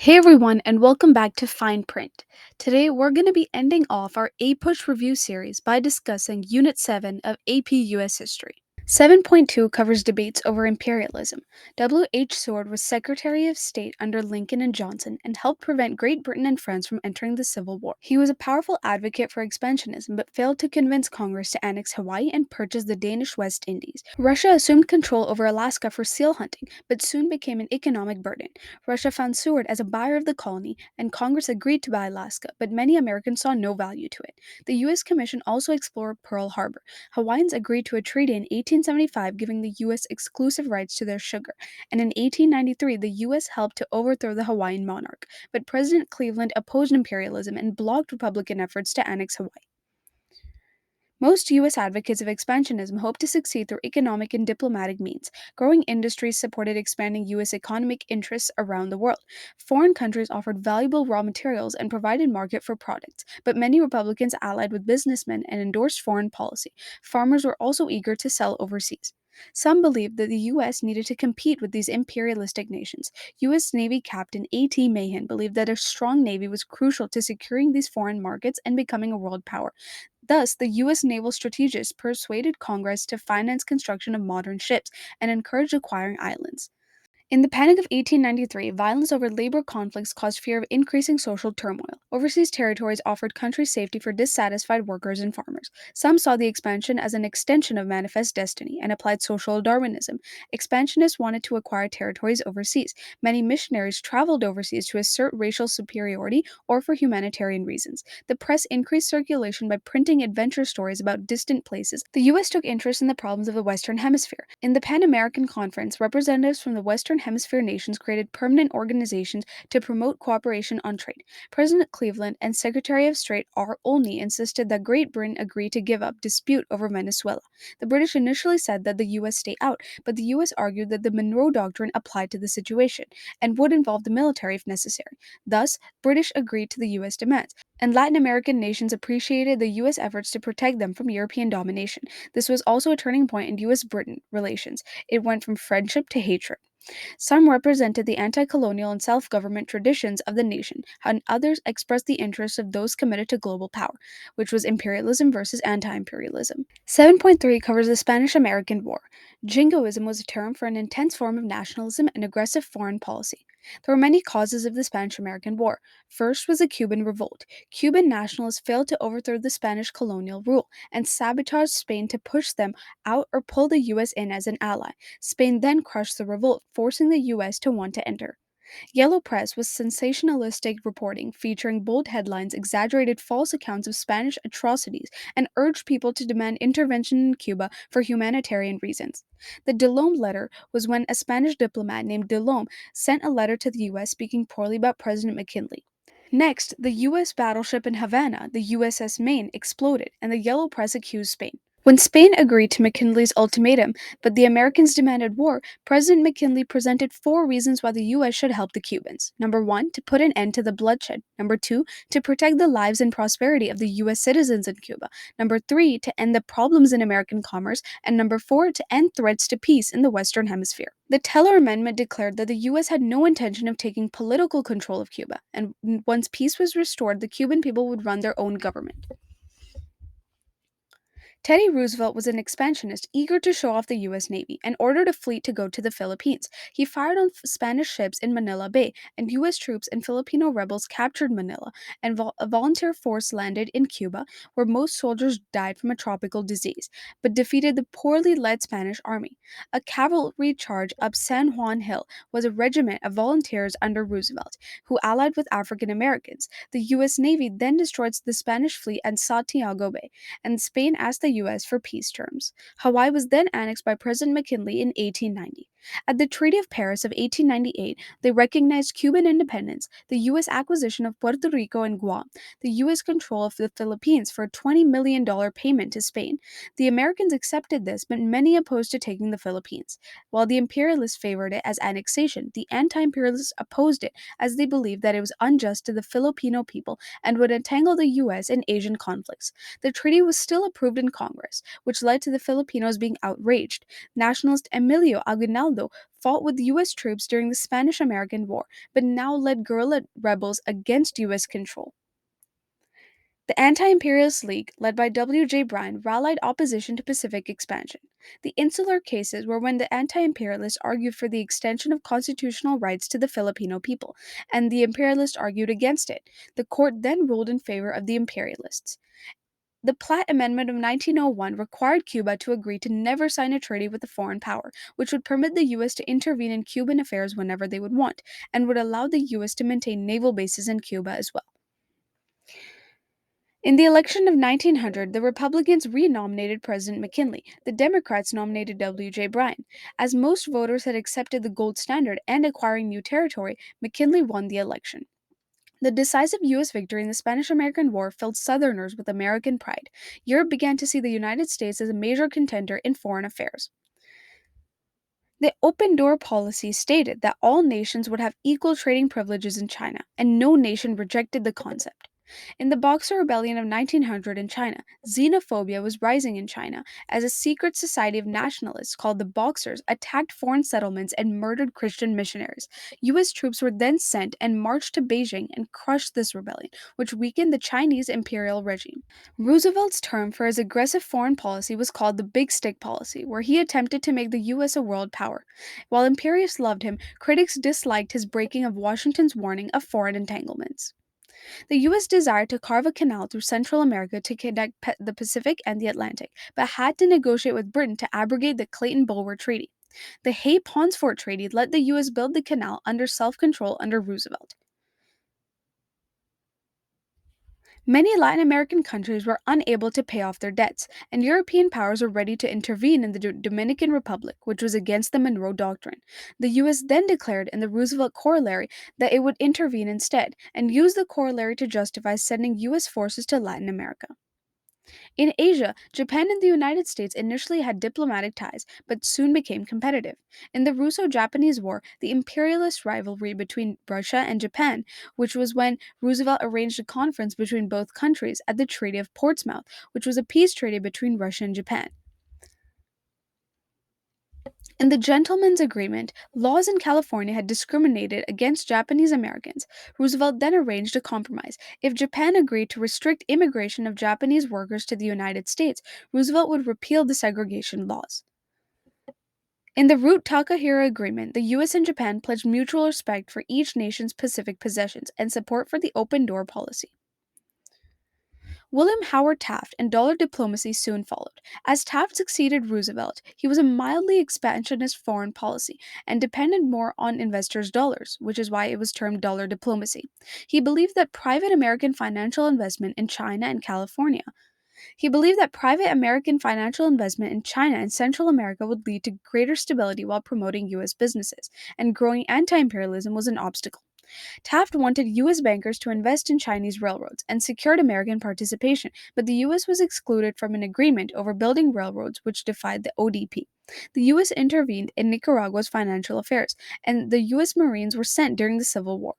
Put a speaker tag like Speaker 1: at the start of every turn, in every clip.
Speaker 1: Hey everyone, and welcome back to Fine Print. Today we're going to be ending off our APUSH Review Series by discussing Unit 7 of AP US History. 7.2 covers debates over imperialism. W. H. Seward was Secretary of State under Lincoln and Johnson and helped prevent Great Britain and France from entering the Civil War. He was a powerful advocate for expansionism but failed to convince Congress to annex Hawaii and purchase the Danish West Indies. Russia assumed control over Alaska for seal hunting but soon became an economic burden. Russia found Seward as a buyer of the colony, and Congress agreed to buy Alaska, but many Americans saw no value to it. The U.S. Commission also explored Pearl Harbor. Hawaiians agreed to a treaty in 1875 giving the U.S. exclusive rights to their sugar, and in 1893 the U.S. helped to overthrow the Hawaiian monarch, but President Cleveland opposed imperialism and blocked Republican efforts to annex Hawaii. Most U.S. advocates of expansionism hope to succeed through economic and diplomatic means. Growing industries supported expanding U.S. economic interests around the world. Foreign countries offered valuable raw materials and provided market for products, but many Republicans allied with businessmen and endorsed foreign policy. Farmers were also eager to sell overseas. Some believed that the U.S. needed to compete with these imperialistic nations. U.S. Navy Captain A.T. Mahan believed that a strong navy was crucial to securing these foreign markets and becoming a world power. Thus, the U.S. naval strategists persuaded Congress to finance construction of modern ships and encouraged acquiring islands. In the Panic of 1893, violence over labor conflicts caused fear of increasing social turmoil. Overseas territories offered country safety for dissatisfied workers and farmers. Some saw the expansion as an extension of manifest destiny and applied social Darwinism. Expansionists wanted to acquire territories overseas. Many missionaries traveled overseas to assert racial superiority or for humanitarian reasons. The press increased circulation by printing adventure stories about distant places. The U.S. took interest in the problems of the Western Hemisphere. In the Pan American Conference, representatives from the Western Hemisphere nations created permanent organizations to promote cooperation on trade. President Cleveland and Secretary of State R. Olney insisted that Great Britain agree to give up dispute over Venezuela. The British initially said that the U.S. stay out, but the U.S. argued that the Monroe Doctrine applied to the situation and would involve the military if necessary. Thus, British agreed to the U.S. demands, and Latin American nations appreciated the U.S. efforts to protect them from European domination. This was also a turning point in U.S. Britain relations. It went from friendship to hatred. Some represented the anti colonial and self government traditions of the nation, and others expressed the interests of those committed to global power, which was imperialism versus anti imperialism. 7.3 covers the Spanish American War. Jingoism was a term for an intense form of nationalism and aggressive foreign policy. There were many causes of the Spanish American War. First was the Cuban Revolt. Cuban nationalists failed to overthrow the Spanish colonial rule and sabotaged Spain to push them out or pull the U.S. in as an ally. Spain then crushed the revolt, forcing the U.S. to want to enter. Yellow Press was sensationalistic reporting featuring bold headlines, exaggerated false accounts of Spanish atrocities, and urged people to demand intervention in Cuba for humanitarian reasons. The Delome letter was when a Spanish diplomat named Delome sent a letter to the U.S. speaking poorly about President McKinley. Next, the U.S. battleship in Havana, the USS Maine, exploded, and the Yellow Press accused Spain. When Spain agreed to McKinley's ultimatum, but the Americans demanded war, President McKinley presented four reasons why the U.S. should help the Cubans. Number one, to put an end to the bloodshed. Number two, to protect the lives and prosperity of the U.S. citizens in Cuba. Number three, to end the problems in American commerce. And number four, to end threats to peace in the Western Hemisphere. The Teller Amendment declared that the U.S. had no intention of taking political control of Cuba, and once peace was restored, the Cuban people would run their own government. Teddy Roosevelt was an expansionist eager to show off the U.S. Navy and ordered a fleet to go to the Philippines. He fired on Spanish ships in Manila Bay, and U.S. troops and Filipino rebels captured Manila, and a volunteer force landed in Cuba, where most soldiers died from a tropical disease, but defeated the poorly led Spanish army. A cavalry charge up San Juan Hill was a regiment of volunteers under Roosevelt, who allied with African Americans. The U.S. Navy then destroyed the Spanish fleet at Santiago Bay, and Spain asked the U.S. for peace terms. Hawaii was then annexed by President McKinley in 1890. At the Treaty of Paris of 1898, they recognized Cuban independence, the U.S. acquisition of Puerto Rico and Guam, the U.S. control of the Philippines for a $20 million payment to Spain. The Americans accepted this, but many opposed to taking the Philippines. While the imperialists favored it as annexation, the anti-imperialists opposed it as they believed that it was unjust to the Filipino people and would entangle the U.S. in Asian conflicts. The treaty was still approved in Congress, which led to the Filipinos being outraged. Nationalist Emilio Aguinaldo Aguinaldo fought with U.S. troops during the Spanish American War, but now led guerrilla rebels against U.S. control. The Anti-Imperialist League, led by W.J. Bryan, rallied opposition to Pacific expansion. The insular cases were when the anti-imperialists argued for the extension of constitutional rights to the Filipino people, and the imperialists argued against it. The court then ruled in favor of the imperialists. The Platt Amendment of 1901 required Cuba to agree to never sign a treaty with a foreign power, which would permit the U.S. to intervene in Cuban affairs whenever they would want, and would allow the U.S. to maintain naval bases in Cuba as well. In the election of 1900, the Republicans renominated President McKinley. The Democrats nominated W.J. Bryan. As most voters had accepted the gold standard and acquiring new territory, McKinley won the election. The decisive U.S. victory in the Spanish American War filled Southerners with American pride. Europe began to see the United States as a major contender in foreign affairs. The open door policy stated that all nations would have equal trading privileges in China, and no nation rejected the concept. In the Boxer Rebellion of 1900 in China, xenophobia was rising in China as a secret society of nationalists called the Boxers attacked foreign settlements and murdered Christian missionaries. U.S. troops were then sent and marched to Beijing and crushed this rebellion, which weakened the Chinese imperial regime. Roosevelt's term for his aggressive foreign policy was called the Big Stick Policy, where he attempted to make the U.S. a world power. While imperialists loved him, critics disliked his breaking of Washington's warning of foreign entanglements. The U.S. desired to carve a canal through Central America to connect the Pacific and the Atlantic, but had to negotiate with Britain to abrogate the Clayton-Bulwer Treaty. The Hay-Ponsford Treaty let the U.S. build the canal under self-control under Roosevelt. Many Latin American countries were unable to pay off their debts, and European powers were ready to intervene in the Dominican Republic, which was against the Monroe Doctrine. The U.S. then declared in the Roosevelt Corollary that it would intervene instead, and used the corollary to justify sending U.S. forces to Latin America. In Asia, Japan and the United States initially had diplomatic ties, but soon became competitive. In the Russo-Japanese War, the imperialist rivalry between Russia and Japan, which was when Roosevelt arranged a conference between both countries at the Treaty of Portsmouth, which was a peace treaty between Russia and Japan. In the Gentleman's Agreement, laws in California had discriminated against Japanese Americans. Roosevelt then arranged a compromise. If Japan agreed to restrict immigration of Japanese workers to the United States, Roosevelt would repeal the segregation laws. In the Root-Takahira Agreement, the U.S. and Japan pledged mutual respect for each nation's Pacific possessions and support for the open door policy. William Howard Taft and dollar diplomacy soon followed. As Taft succeeded Roosevelt, he was a mildly expansionist foreign policy and depended more on investors' dollars, which is why it was termed dollar diplomacy. He believed that private American financial investment in China and California. He believed that private American financial investment in China and Central America would lead to greater stability while promoting U.S. businesses, and growing anti-imperialism was an obstacle. Taft wanted U.S. bankers to invest in Chinese railroads and secured American participation, but the U.S. was excluded from an agreement over building railroads which defied the ODP. The U.S. intervened in Nicaragua's financial affairs, and the U.S. Marines were sent during the Civil War.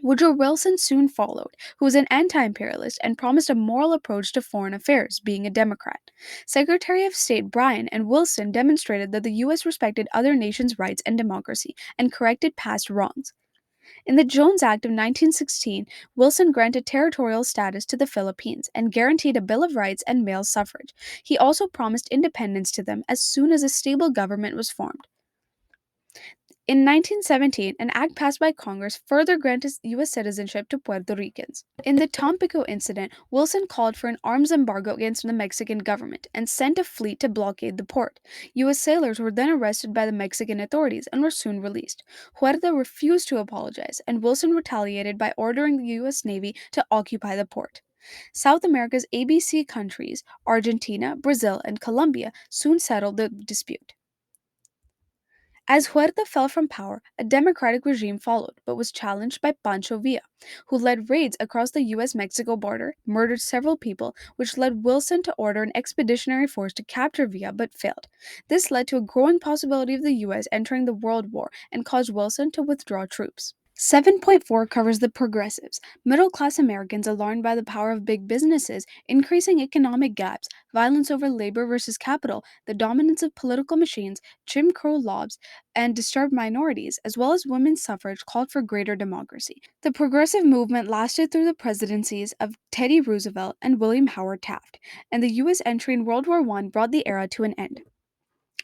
Speaker 1: Woodrow Wilson soon followed, who was an anti-imperialist and promised a moral approach to foreign affairs, being a Democrat. Secretary of State Bryan and Wilson demonstrated that the U.S. respected other nations' rights and democracy, and corrected past wrongs. In the Jones Act of 1916, Wilson granted territorial status to the Philippines and guaranteed a Bill of Rights and male suffrage. He also promised independence to them as soon as a stable government was formed. In 1917, an act passed by Congress further granted U.S. citizenship to Puerto Ricans. In the Tampico incident, Wilson called for an arms embargo against the Mexican government and sent a fleet to blockade the port. U.S. sailors were then arrested by the Mexican authorities and were soon released. Huerta refused to apologize, and Wilson retaliated by ordering the U.S. Navy to occupy the port. South America's ABC countries, Argentina, Brazil, and Colombia, soon settled the dispute. As Huerta fell from power, a democratic regime followed, but was challenged by Pancho Villa, who led raids across the U.S.-Mexico border, murdered several people, which led Wilson to order an expeditionary force to capture Villa, but failed. This led to a growing possibility of the U.S. entering the World War and caused Wilson to withdraw troops. 7.4 covers the progressives, middle class Americans alarmed by the power of big businesses, increasing economic gaps, violence over labor versus capital, the dominance of political machines, Jim Crow laws, and disturbed minorities, as well as women's suffrage, called for greater democracy. The progressive movement lasted through the presidencies of Teddy Roosevelt and William Howard Taft, and the U.S. entry in World War I brought the era to an end.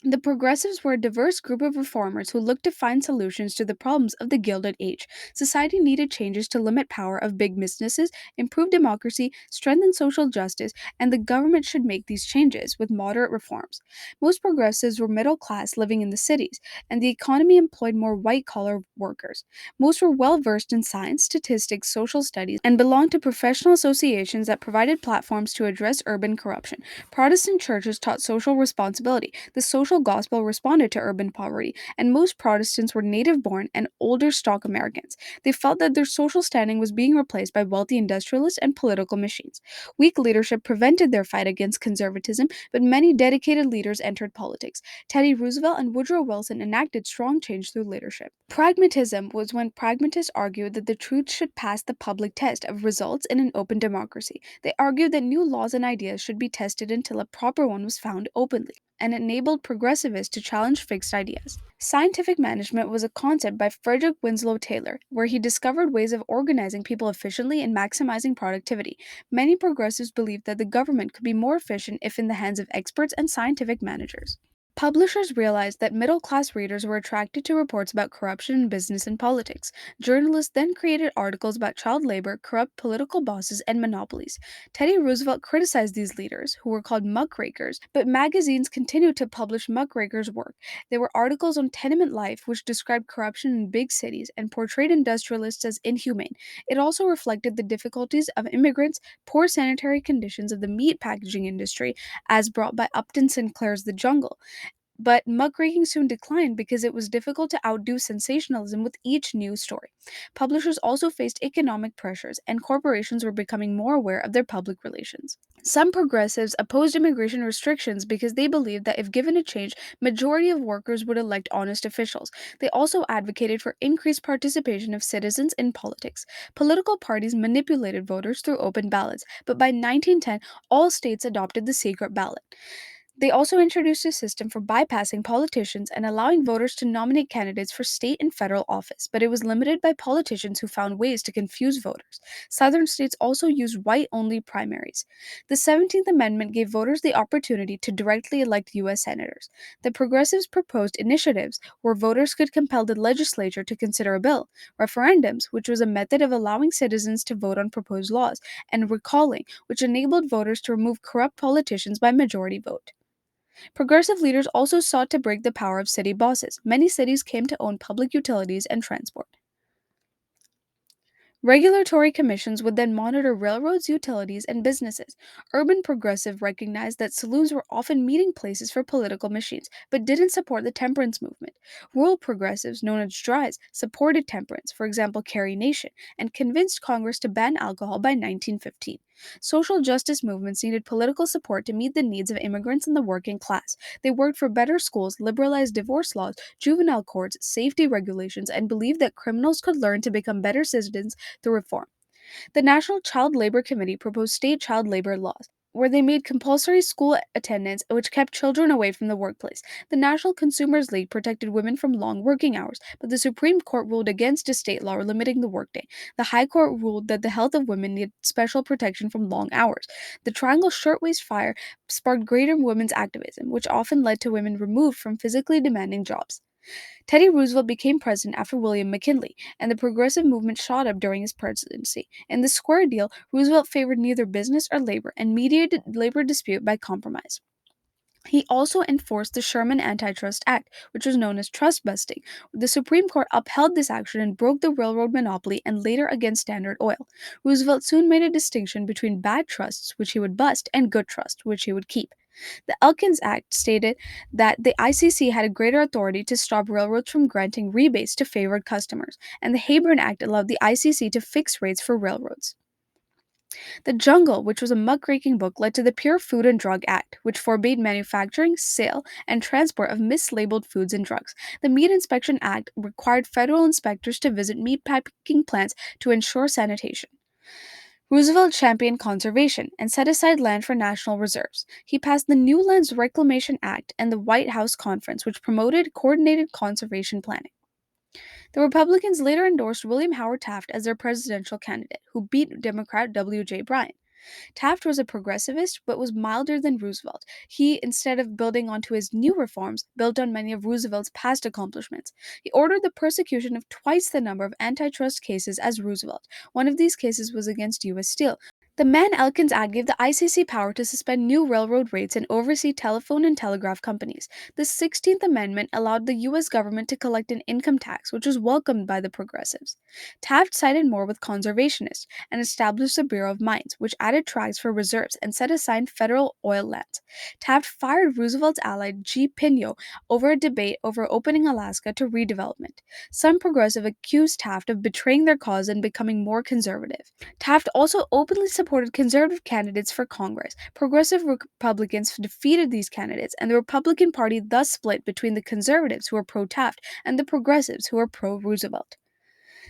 Speaker 1: The progressives were a diverse group of reformers who looked to find solutions to the problems of the Gilded Age. Society needed changes to limit power of big businesses, improve democracy, strengthen social justice, and the government should make these changes with moderate reforms. Most progressives were middle class living in the cities, and the economy employed more white collar workers. Most were well versed in science, statistics, social studies, and belonged to professional associations that provided platforms to address urban corruption. Protestant churches taught social responsibility. The social gospel responded to urban poverty, and most Protestants were native born and older stock Americans. They felt that their social standing was being replaced by wealthy industrialists and political machines. Weak leadership prevented their fight against conservatism, but many dedicated leaders entered politics. Teddy Roosevelt and Woodrow Wilson enacted strong change through leadership. Pragmatism was when pragmatists argued that the truth should pass the public test of results in an open democracy. They argued that new laws and ideas should be tested until a proper one was found openly, and enabled progressivists to challenge fixed ideas. Scientific management was a concept by Frederick Winslow Taylor, where he discovered ways of organizing people efficiently and maximizing productivity. Many progressives believed that the government could be more efficient if in the hands of experts and scientific managers. Publishers realized that middle class readers were attracted to reports about corruption in business and politics. Journalists then created articles about child labor, corrupt political bosses, and monopolies. Teddy Roosevelt criticized these leaders, who were called muckrakers, but magazines continued to publish muckrakers' work. There were articles on tenement life, which described corruption in big cities and portrayed industrialists as inhumane. It also reflected the difficulties of immigrants, poor sanitary conditions of the meat packaging industry, as brought by Upton Sinclair's The Jungle. But muckraking soon declined because it was difficult to outdo sensationalism with each new story. Publishers also faced economic pressures, and corporations were becoming more aware of their public relations. Some progressives opposed immigration restrictions because they believed that if given a change, majority of workers would elect honest officials. They also advocated for increased participation of citizens in politics. Political parties manipulated voters through open ballots, but by 1910, all states adopted the secret ballot. They also introduced a system for bypassing politicians and allowing voters to nominate candidates for state and federal office, but it was limited by politicians who found ways to confuse voters. Southern states also used white only primaries. The 17th Amendment gave voters the opportunity to directly elect U.S. senators. The progressives proposed initiatives where voters could compel the legislature to consider a bill, referendums, which was a method of allowing citizens to vote on proposed laws, and recalling, which enabled voters to remove corrupt politicians by majority vote. Progressive leaders also sought to break the power of city bosses. Many cities came to own public utilities and transport. Regulatory commissions would then monitor railroads, utilities, and businesses. Urban progressive recognized that saloons were often meeting places for political machines, but didn't support the temperance movement. Rural progressives, known as Dries, supported temperance, for example, Carrie Nation, and convinced Congress to ban alcohol by 1915. Social justice movements needed political support to meet the needs of immigrants and the working class. They worked for better schools, liberalized divorce laws, juvenile courts, safety regulations, and believed that criminals could learn to become better citizens through reform. The National Child Labor Committee proposed state child labor laws, where they made compulsory school attendance, which kept children away from the workplace. The National Consumers League protected women from long working hours, but the Supreme Court ruled against a state law limiting the workday. The High Court ruled that the health of women needed special protection from long hours. The Triangle Shirtwaist Fire sparked greater women's activism, which often led to women removed from physically demanding jobs. Teddy Roosevelt became president after William McKinley, and the progressive movement shot up during his presidency. In the Square Deal, Roosevelt favored neither business or labor and mediated labor dispute by compromise. He also enforced the Sherman Antitrust Act, which was known as trust busting. The Supreme Court upheld this action and broke the railroad monopoly and later against Standard Oil. Roosevelt soon made a distinction between bad trusts, which he would bust, and good trust, which he would keep. The Elkins Act stated that the ICC had a greater authority to stop railroads from granting rebates to favored customers, and the Hayburn Act allowed the ICC to fix rates for railroads. The Jungle, which was a muckraking book, led to the Pure Food and Drug Act, which forbade manufacturing, sale, and transport of mislabeled foods and drugs. The Meat Inspection Act required federal inspectors to visit meat packing plants to ensure sanitation. Roosevelt championed conservation and set aside land for national reserves. He passed the New Lands Reclamation Act and the White House Conference, which promoted coordinated conservation planning. The Republicans later endorsed William Howard Taft as their presidential candidate, who beat Democrat W.J. Bryan. Taft was a progressivist but was milder than Roosevelt. He, instead of building onto his new reforms, built on many of Roosevelt's past accomplishments. He ordered the prosecution of twice the number of antitrust cases as Roosevelt. One of these cases was against U.S. Steel. The Mann-Elkins Act gave the ICC power to suspend new railroad rates and oversee telephone and telegraph companies. The 16th Amendment allowed the U.S. government to collect an income tax, which was welcomed by the progressives. Taft sided more with conservationists and established the Bureau of Mines, which added tracts for reserves and set aside federal oil lands. Taft fired Roosevelt's ally G. Pinot over a debate over opening Alaska to redevelopment. Some progressives accused Taft of betraying their cause and becoming more conservative. Taft also openly supported conservative candidates for Congress. Progressive Republicans defeated these candidates, and the Republican Party thus split between the conservatives who were pro Taft and the progressives who were pro Roosevelt.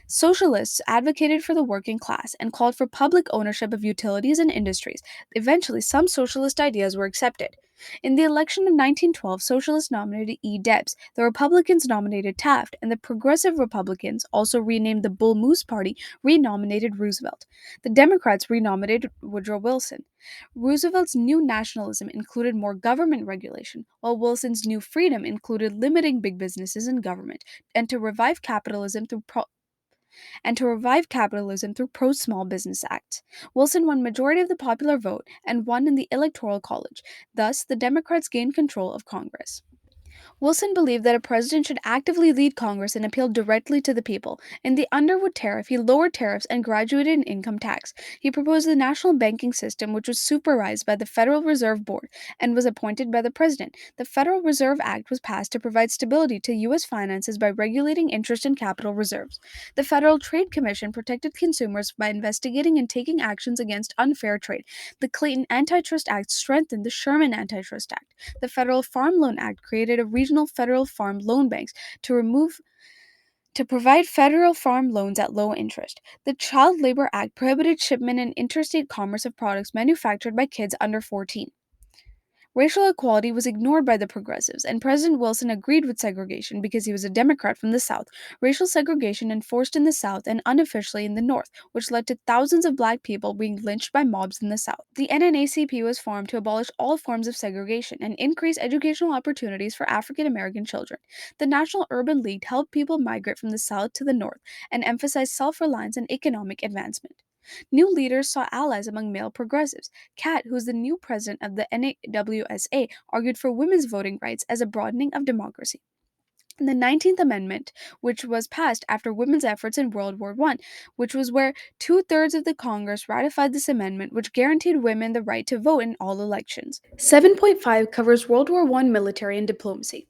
Speaker 1: Socialists advocated for the working class and called for public ownership of utilities and industries. Eventually, some socialist ideas were accepted. In the election of 1912, Socialists nominated E. Debs, the Republicans nominated Taft, and the Progressive Republicans, also renamed the Bull Moose Party, renominated Roosevelt. The Democrats renominated Woodrow Wilson. Roosevelt's new nationalism included more government regulation, while Wilson's new freedom included limiting big businesses and government, and to revive capitalism through pro-small business acts. Wilson won majority of the popular vote and won in the Electoral College. Thus, the Democrats gained control of Congress. Wilson believed that a president should actively lead Congress and appeal directly to the people. In the Underwood Tariff, he lowered tariffs and graduated an income tax. He proposed the national banking system, which was supervised by the Federal Reserve Board and was appointed by the president. The Federal Reserve Act was passed to provide stability to U.S. finances by regulating interest and capital reserves. The Federal Trade Commission protected consumers by investigating and taking actions against unfair trade. The Clayton Antitrust Act strengthened the Sherman Antitrust Act. The Federal Farm Loan Act created a regional federal farm loan banks to provide federal farm loans at low interest. The Child Labor Act prohibited shipment and interstate commerce of products manufactured by kids under 14. Racial equality was ignored by the progressives, and President Wilson agreed with segregation because he was a Democrat from the South. Racial segregation enforced in the South and unofficially in the North, which led to thousands of black people being lynched by mobs in the South. The NAACP was formed to abolish all forms of segregation and increase educational opportunities for African American children. The National Urban League helped people migrate from the South to the North and emphasized self-reliance and economic advancement. New leaders saw allies among male progressives. Catt, who is the new president of the NAWSA, argued for women's voting rights as a broadening of democracy. The 19th Amendment, which was passed after women's efforts in World War I, which was where two-thirds of the Congress ratified this amendment, which guaranteed women the right to vote in all elections. 7.5 covers World War I military and diplomacy.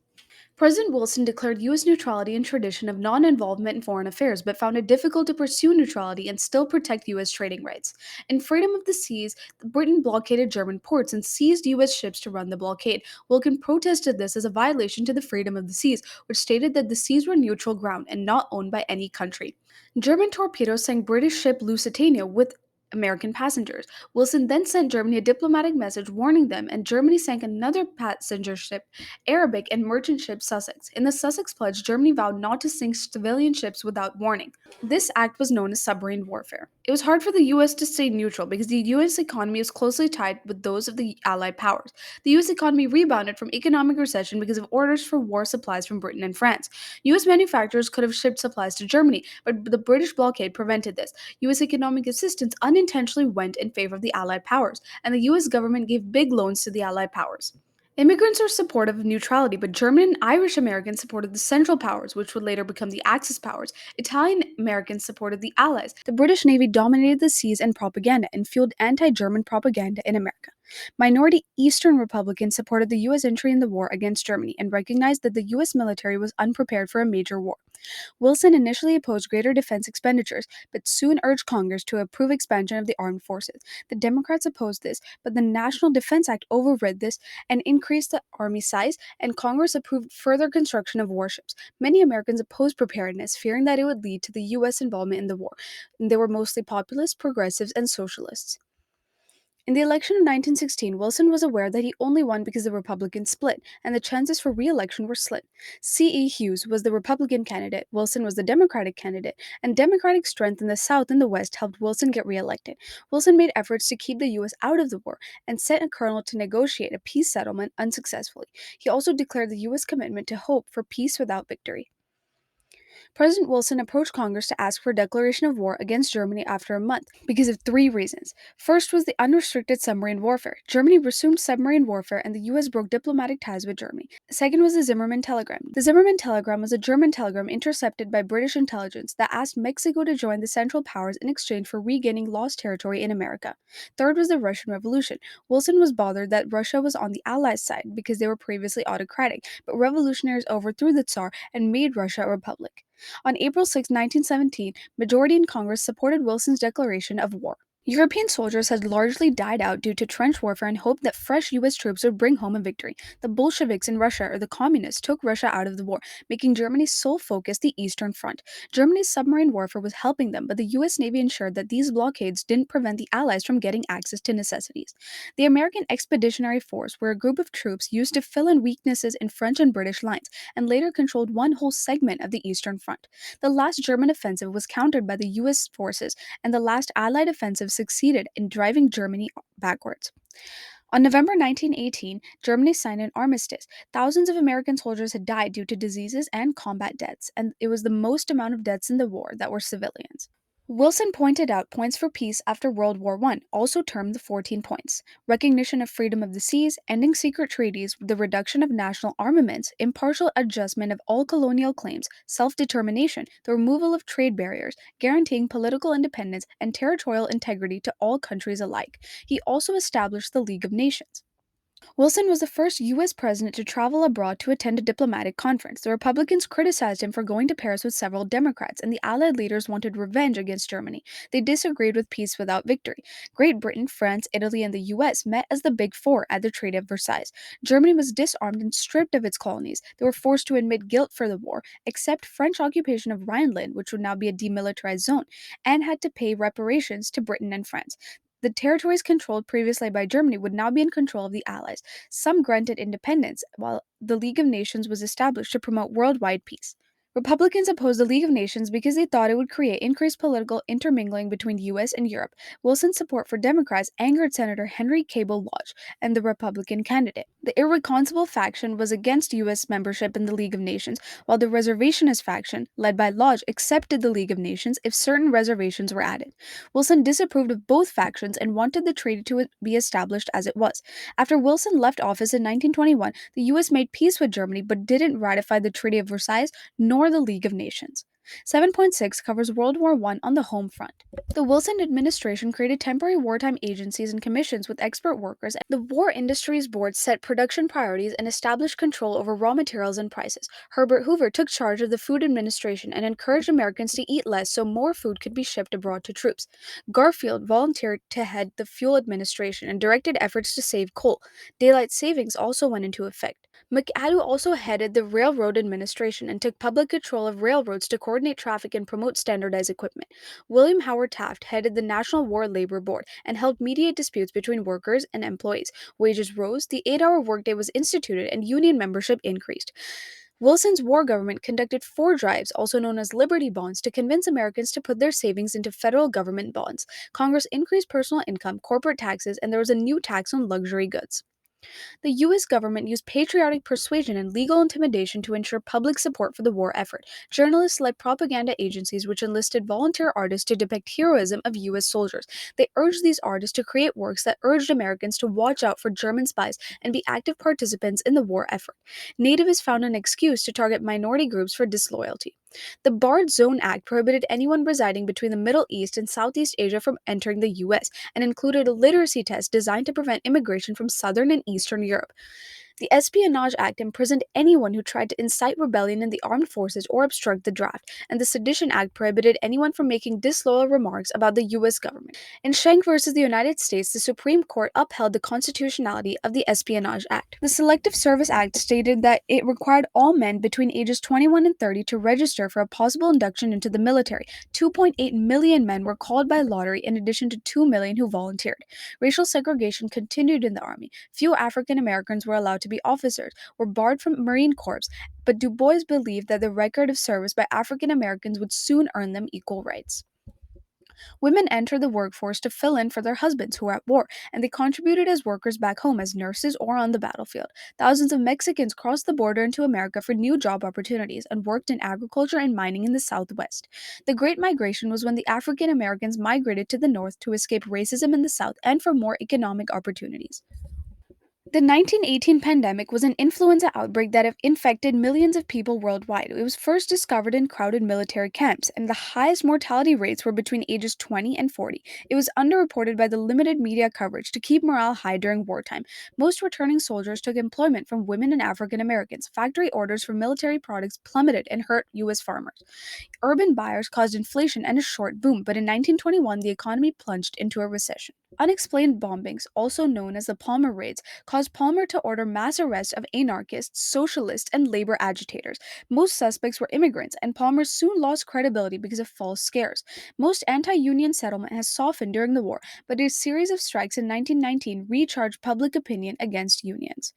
Speaker 1: President Wilson declared U.S. neutrality and tradition of non-involvement in foreign affairs, but found it difficult to pursue neutrality and still protect U.S. trading rights. In Freedom of the Seas, Britain blockaded German ports and seized U.S. ships to run the blockade. Wilson protested this as a violation to the Freedom of the Seas, which stated that the seas were neutral ground and not owned by any country. German torpedoes sank British ship Lusitania with American passengers. Wilson then sent Germany a diplomatic message warning them, and Germany sank another passenger ship, Arabic and merchant ship Sussex. In the Sussex Pledge, Germany vowed not to sink civilian ships without warning. This act was known as submarine warfare. It was hard for the U.S. to stay neutral because the U.S. economy is closely tied with those of the Allied powers. The U.S. economy rebounded from economic recession because of orders for war supplies from Britain and France. U.S. manufacturers could have shipped supplies to Germany, but the British blockade prevented this. U.S. economic assistance unintentionally went in favor of the Allied powers, and the U.S. government gave big loans to the Allied powers. Immigrants are supportive of neutrality, but German and Irish Americans supported the Central Powers, which would later become the Axis powers. Italian Americans supported the Allies. The British Navy dominated the seas and propaganda and fueled anti-German propaganda in America. Minority Eastern Republicans supported the U.S. entry in the war against Germany and recognized that the U.S. military was unprepared for a major war. Wilson initially opposed greater defense expenditures, but soon urged Congress to approve expansion of the armed forces. The Democrats opposed this, but the National Defense Act overrid this and increased the army size, and Congress approved further construction of warships. Many Americans opposed preparedness, fearing that it would lead to the U.S. involvement in the war. They were mostly populists, progressives, and socialists. In the election of 1916, Wilson was aware that he only won because the Republicans split, and the chances for re election were slim. C.E. Hughes was the Republican candidate, Wilson was the Democratic candidate, and Democratic strength in the South and the West helped Wilson get re elected. Wilson made efforts to keep the U.S. out of the war and sent a colonel to negotiate a peace settlement unsuccessfully. He also declared the U.S. commitment to hope for peace without victory. President Wilson approached Congress to ask for a declaration of war against Germany after a month because of three reasons. First was the unrestricted submarine warfare. Germany resumed submarine warfare and the US broke diplomatic ties with Germany. Second was the Zimmermann telegram. The Zimmermann telegram was a German telegram intercepted by British intelligence that asked Mexico to join the Central Powers in exchange for regaining lost territory in America. Third was the Russian Revolution. Wilson was bothered that Russia was on the Allies' side because they were previously autocratic, but revolutionaries overthrew the Tsar and made Russia a republic. On April 6, 1917, majority in Congress supported Wilson's declaration of war. European soldiers had largely died out due to trench warfare and hoped that fresh U.S. troops would bring home a victory. The Bolsheviks in Russia, or the Communists, took Russia out of the war, making Germany's sole focus the Eastern Front. Germany's submarine warfare was helping them, but the U.S. Navy ensured that these blockades didn't prevent the Allies from getting access to necessities. The American Expeditionary Force were a group of troops used to fill in weaknesses in French and British lines, and later controlled one whole segment of the Eastern Front. The last German offensive was countered by the U.S. forces, and the last Allied offensive succeeded in driving Germany backwards. On November 1918, Germany signed an armistice. Thousands of American soldiers had died due to diseases and combat deaths, and it was the most amount of deaths in the war that were civilians. Wilson pointed out points for peace after World War I, also termed the 14 points: recognition of freedom of the seas, ending secret treaties, the reduction of national armaments, impartial adjustment of all colonial claims, self determination, the removal of trade barriers, guaranteeing political independence and territorial integrity to all countries alike. He also established the League of Nations. Wilson was the first U.S. president to travel abroad to attend a diplomatic conference. The Republicans criticized him for going to Paris with several Democrats, and the Allied leaders wanted revenge against Germany. They disagreed with peace without victory. Great Britain, France, Italy, and the U.S. met as the Big Four at the Treaty of Versailles. Germany was disarmed and stripped of its colonies. They were forced to admit guilt for the war, accept French occupation of Rhineland, which would now be a demilitarized zone, and had to pay reparations to Britain and France. The territories controlled previously by Germany would now be in control of the Allies. Some granted independence, while the League of Nations was established to promote worldwide peace. Republicans opposed the League of Nations because they thought it would create increased political intermingling between the U.S. and Europe. Wilson's support for Democrats angered Senator Henry Cabell Lodge and the Republican candidate. The irreconcilable faction was against U.S. membership in the League of Nations, while the reservationist faction, led by Lodge, accepted the League of Nations if certain reservations were added. Wilson disapproved of both factions and wanted the treaty to be established as it was. After Wilson left office in 1921, the U.S. made peace with Germany but didn't ratify the Treaty of Versailles nor the League of Nations. 7.6 covers World War I on the home front. The Wilson administration created temporary wartime agencies and commissions with expert workers. The War Industries Board set production priorities and established control over raw materials and prices. Herbert Hoover took charge of the Food Administration and encouraged Americans to eat less so more food could be shipped abroad to troops. Garfield volunteered to head the Fuel Administration and directed efforts to save coal. Daylight savings also went into effect. McAdoo also headed the Railroad Administration and took public control of railroads to coordinate traffic and promote standardized equipment. William Howard Taft headed the National War Labor Board and helped mediate disputes between workers and employees. Wages rose, the 8-hour workday was instituted, and union membership increased. Wilson's war government conducted 4 drives, also known as Liberty Bonds, to convince Americans to put their savings into federal government bonds. Congress increased personal income, corporate taxes, and there was a new tax on luxury goods. The U.S. government used patriotic persuasion and legal intimidation to ensure public support for the war effort. Journalists led propaganda agencies which enlisted volunteer artists to depict heroism of U.S. soldiers. They urged these artists to create works that urged Americans to watch out for German spies and be active participants in the war effort. Nativists found an excuse to target minority groups for disloyalty. The Barred Zone Act prohibited anyone residing between the Middle East and Southeast Asia from entering the U.S. and included a literacy test designed to prevent immigration from Southern and Eastern Europe. The Espionage Act imprisoned anyone who tried to incite rebellion in the armed forces or obstruct the draft, and the Sedition Act prohibited anyone from making disloyal remarks about the U.S. government. In Schenck versus the United States, the Supreme Court upheld the constitutionality of the Espionage Act. The Selective Service Act stated that it required all men between ages 21 and 30 to register for a possible induction into the military. 2.8 million men were called by lottery in addition to 2 million who volunteered. Racial segregation continued in the Army. Few African Americans were allowed to be officers, were barred from Marine Corps, but Du Bois believed that the record of service by African Americans would soon earn them equal rights. Women entered the workforce to fill in for their husbands who were at war, and they contributed as workers back home as nurses or on the battlefield. Thousands of Mexicans crossed the border into America for new job opportunities and worked in agriculture and mining in the Southwest. The Great Migration was when the African Americans migrated to the North to escape racism in the South and for more economic opportunities. The 1918 pandemic was an influenza outbreak that infected millions of people worldwide. It was first discovered in crowded military camps, and the highest mortality rates were between ages 20 and 40. It was underreported by the limited media coverage to keep morale high during wartime. Most returning soldiers took employment from women and African Americans. Factory orders for military products plummeted and hurt U.S. farmers. Urban buyers caused inflation and a short boom, but in 1921 the economy plunged into a recession. Unexplained bombings, also known as the Palmer Raids, caused Palmer to order mass arrests of anarchists, socialists, and labor agitators. Most suspects were immigrants, and Palmer soon lost credibility because of false scares. Most anti union settlement has softened during the war, but a series of strikes in 1919 recharged public opinion against unions.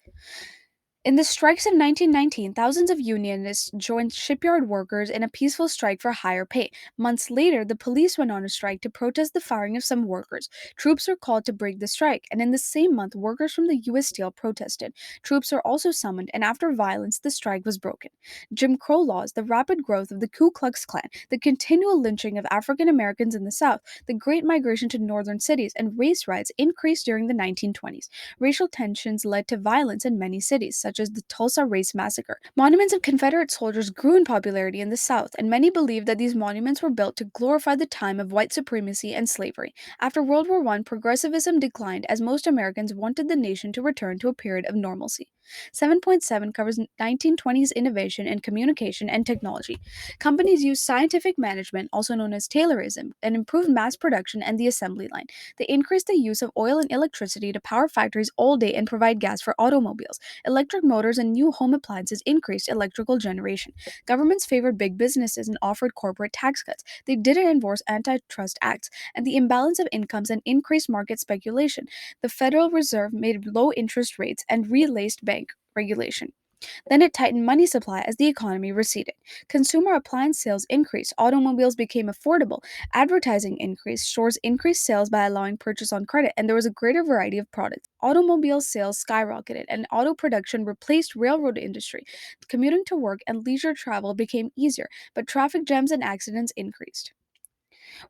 Speaker 1: In the strikes of 1919, thousands of unionists joined shipyard workers in a peaceful strike for higher pay. Months later, the police went on a strike to protest the firing of some workers. Troops were called to break the strike, and in the same month, workers from the U.S. Steel protested. Troops were also summoned, and after violence, the strike was broken. Jim Crow laws, the rapid growth of the Ku Klux Klan, the continual lynching of African Americans in the South, the great migration to northern cities, and race riots increased during the 1920s. Racial tensions led to violence in many cities, such as the Tulsa Race Massacre. Monuments of Confederate soldiers grew in popularity in the South, and many believed that these monuments were built to glorify the time of white supremacy and slavery. After World War I, progressivism declined as most Americans wanted the nation to return to a period of normalcy. 7.7 covers 1920s innovation in communication and technology. Companies used scientific management, also known as Taylorism, and improved mass production and the assembly line. They increased the use of oil and electricity to power factories all day and provide gas for automobiles. Electric motors and new home appliances increased electrical generation. Governments favored big businesses and offered corporate tax cuts. They didn't enforce antitrust acts, and the imbalance of incomes and increased market speculation. The Federal Reserve made low interest rates and relaced bank regulation. Then it tightened money supply as the economy receded. Consumer appliance sales increased, automobiles became affordable, advertising increased, stores increased sales by allowing purchase on credit, and there was a greater variety of products. Automobile sales skyrocketed, and auto production replaced railroad industry. Commuting to work and leisure travel became easier, but traffic jams and accidents increased.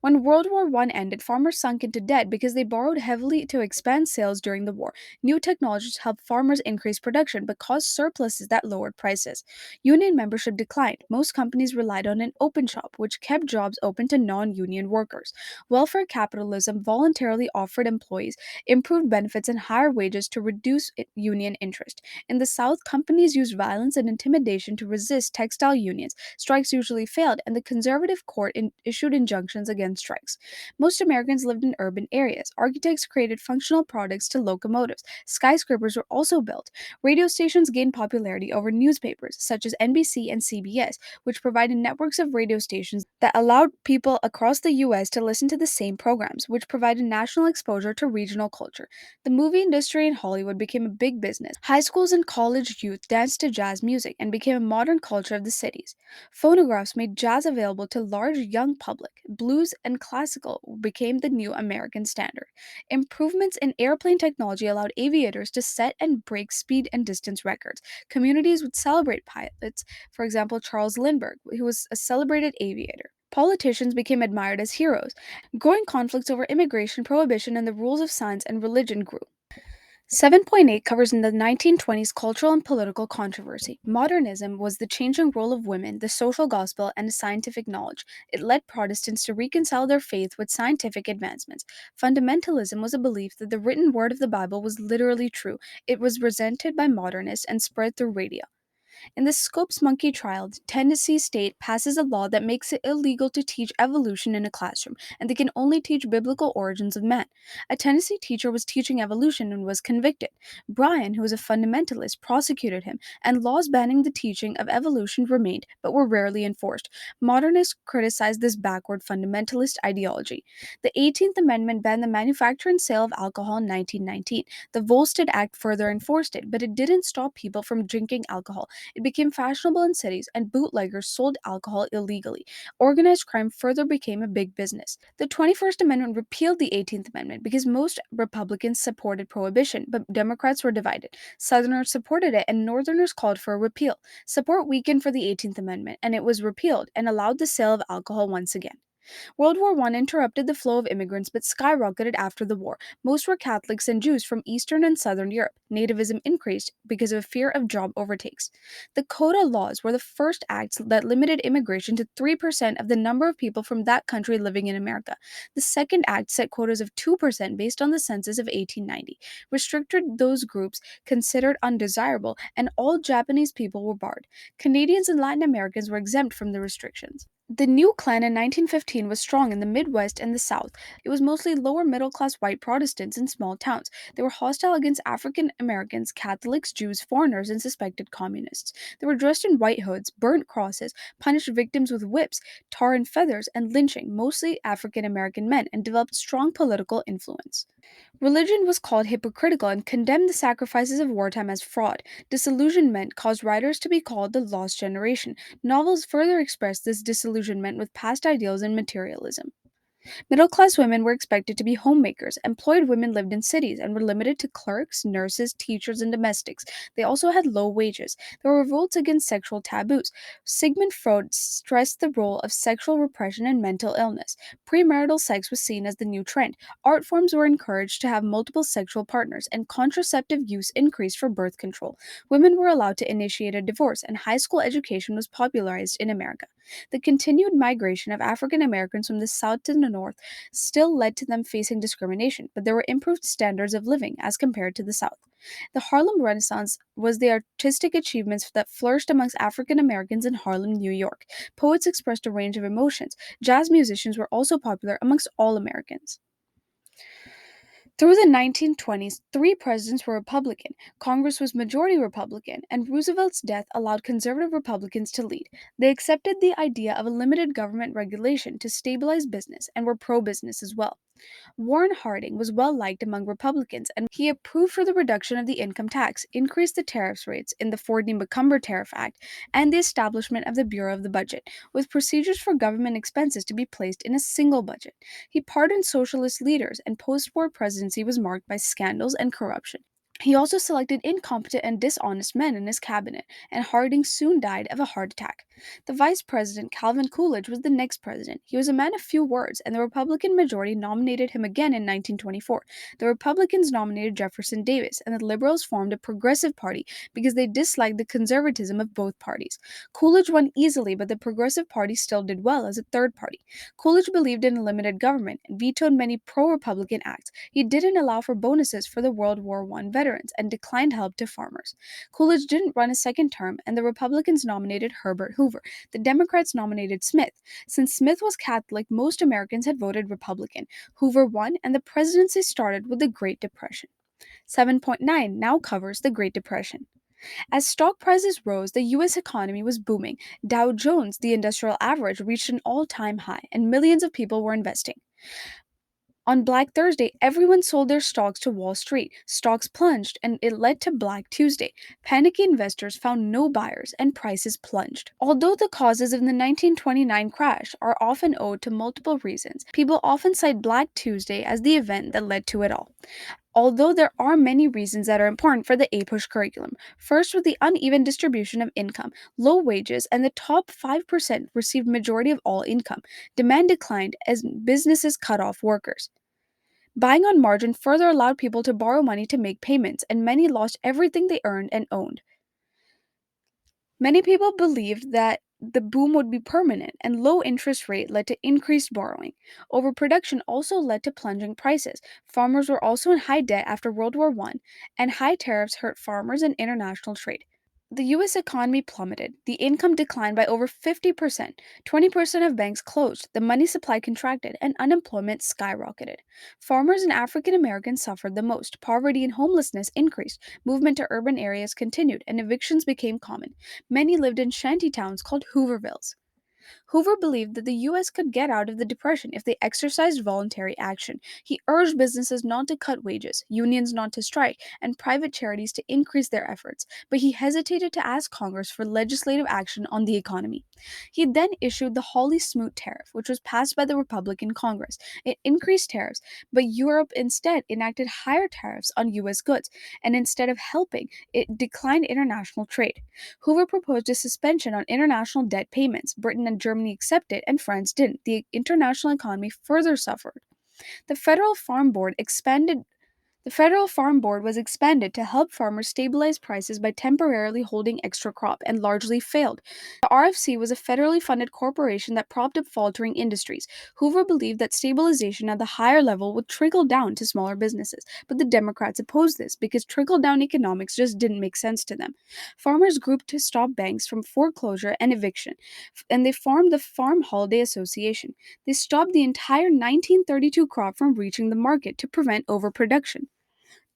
Speaker 1: When World War I ended, farmers sunk into debt because they borrowed heavily to expand sales during the war. New technologies helped farmers increase production but caused surpluses that lowered prices. Union membership declined. Most companies relied on an open shop, which kept jobs open to non union workers. Welfare capitalism voluntarily offered employees improved benefits and higher wages to reduce union interest. In the South, companies used violence and intimidation to resist textile unions. Strikes usually failed, and the conservative court issued injunctions against strikes. Most Americans lived in urban areas. Architects created functional products to locomotives. Skyscrapers were also built. Radio stations gained popularity over newspapers, such as NBC and CBS, which provided networks of radio stations that allowed people across the U.S. to listen to the same programs, which provided national exposure to regional culture. The movie industry in Hollywood became a big business. High schools and college youth danced to jazz music and became a modern culture of the cities. Phonographs made jazz available to large young public. Blues and classical became the new American standard. Improvements in airplane technology allowed aviators to set and break speed and distance records. Communities would celebrate pilots, for example, Charles Lindbergh, who was a celebrated aviator. Politicians became admired as heroes. Growing conflicts over immigration, prohibition, and the rules of science and religion grew. 7.8 covers in the 1920s cultural and political controversy. Modernism was the changing role of women, the social gospel, and scientific knowledge. It led Protestants to reconcile their faith with scientific advancements. Fundamentalism was a belief that the written word of the Bible was literally true. It was resented by modernists and spread through radio. In the Scopes monkey trial, Tennessee state passes a law that makes it illegal to teach evolution in a classroom, and they can only teach biblical origins of man. A Tennessee teacher was teaching evolution and was convicted. Bryan, who was a fundamentalist, prosecuted him, and laws banning the teaching of evolution remained, but were rarely enforced. Modernists criticized this backward fundamentalist ideology. The 18th Amendment banned the manufacture and sale of alcohol in 1919. The Volstead Act further enforced it, but it didn't stop people from drinking alcohol. It became fashionable in cities, and bootleggers sold alcohol illegally. Organized crime further became a big business. The 21st Amendment repealed the 18th Amendment because most Republicans supported prohibition, but Democrats were divided. Southerners supported it, and Northerners called for a repeal. Support weakened for the 18th Amendment, and it was repealed and allowed the sale of alcohol once again. World War I interrupted the flow of immigrants but skyrocketed after the war. Most were Catholics and Jews from Eastern and Southern Europe. Nativism increased because of a fear of job overtakes. The quota laws were the first acts that limited immigration to 3% of the number of people from that country living in America. The second act set quotas of 2% based on the census of 1890, restricted those groups considered undesirable, and all Japanese people were barred. Canadians and Latin Americans were exempt from the restrictions. The new Klan in 1915 was strong in the Midwest and the South. It was mostly lower middle class white Protestants in small towns. They were hostile against African Americans, Catholics, Jews, foreigners, and suspected communists. They were dressed in white hoods, burnt crosses, punished victims with whips, tar and feathers, and lynching, mostly African American men, and developed strong political influence. Religion was called hypocritical and condemned the sacrifices of wartime as fraud. Disillusionment caused writers to be called the lost generation. Novels further expressed this disillusionment with past ideals and materialism. Middle class women were expected to be homemakers. Employed women lived in cities and were limited to clerks, nurses, teachers, and domestics. They also had low wages. There were revolts against sexual taboos. Sigmund Freud stressed the role of sexual repression and mental illness. Premarital sex was seen as the new trend. Art forms were encouraged to have multiple sexual partners, and contraceptive use increased for birth control. Women were allowed to initiate a divorce, and high school education was popularized in America. The continued migration of African Americans from the South to the North still led to them facing discrimination, but there were improved standards of living as compared to the South. The Harlem Renaissance was the artistic achievements that flourished amongst African Americans in Harlem, New York. Poets expressed a range of emotions. Jazz musicians were also popular amongst all Americans. Through the 1920s, three presidents were Republican, Congress was majority Republican, and Roosevelt's death allowed conservative Republicans to lead. They accepted the idea of a limited government regulation to stabilize business and were pro business as well. Warren Harding was well liked among Republicans, and he approved for the reduction of the income tax, increased the tariff rates in the Ford-Macomber Tariff Act, and the establishment of the Bureau of the Budget, with procedures for government expenses to be placed in a single budget. He pardoned socialist leaders, and post-war presidency was marked by scandals and corruption. He also selected incompetent and dishonest men in his cabinet, and Harding soon died of a heart attack. The vice president, Calvin Coolidge, was the next president. He was a man of few words, and the Republican majority nominated him again in 1924. The Republicans nominated Jefferson Davis, and the Liberals formed a progressive party because they disliked the conservatism of both parties. Coolidge won easily, but the Progressive Party still did well as a third party. Coolidge believed in a limited government and vetoed many pro-Republican acts. He didn't allow for bonuses for the World War I veterans and declined help to farmers. Coolidge didn't run a second term, and the Republicans nominated Herbert Hoover. The Democrats nominated Smith. Since Smith was Catholic, most Americans had voted Republican. Hoover won, and the presidency started with the Great Depression. 7.9 now covers the Great Depression. As stock prices rose, the U.S. economy was booming. Dow Jones, the industrial average, reached an all-time high, and millions of people were investing. On Black Thursday, everyone sold their stocks to Wall Street. Stocks plunged, and it led to Black Tuesday. Panicky investors found no buyers, and prices plunged. Although the causes of the 1929 crash are often owed to multiple reasons, people often cite Black Tuesday as the event that led to it all. Although there are many reasons that are important for the APUSH curriculum. First, with the uneven distribution of income, low wages, and the top 5% received majority of all income. Demand declined as businesses cut off workers. Buying on margin further allowed people to borrow money to make payments, and many lost everything they earned and owned. Many people believed that the boom would be permanent, and low interest rate led to increased borrowing. Overproduction also led to plunging prices. Farmers were also in high debt after World War I, and high tariffs hurt farmers and international trade. The US economy plummeted. The income declined by over 50%. 20% of banks closed, the money supply contracted, and unemployment skyrocketed. Farmers and African Americans suffered the most. Poverty and homelessness increased. Movement to urban areas continued, and evictions became common. Many lived in shanty towns called Hoovervilles. Hoover believed that the U.S. could get out of the Depression if they exercised voluntary action. He urged businesses not to cut wages, unions not to strike, and private charities to increase their efforts, but he hesitated to ask Congress for legislative action on the economy. He then issued the Hawley-Smoot Tariff, which was passed by the Republican Congress. It increased tariffs, but Europe instead enacted higher tariffs on U.S. goods, and instead of helping, it declined international trade. Hoover proposed a suspension on international debt payments. Britain and Germany accepted, and France didn't. The international economy further suffered. The Federal Farm Board expanded the Federal Farm Board was expanded to help farmers stabilize prices by temporarily holding extra crop and largely failed. The RFC was a federally funded corporation that propped up faltering industries. Hoover believed that stabilization at the higher level would trickle down to smaller businesses, but the Democrats opposed this because trickle down economics just didn't make sense to them. Farmers grouped to stop banks from foreclosure and eviction, and they formed the Farm Holiday Association. They stopped the entire 1932 crop from reaching the market to prevent overproduction.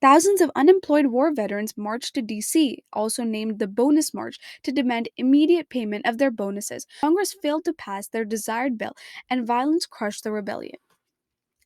Speaker 1: Thousands of unemployed war veterans marched to D.C., also named the Bonus March, to demand immediate payment of their bonuses. Congress failed to pass their desired bill, and violence crushed the rebellion.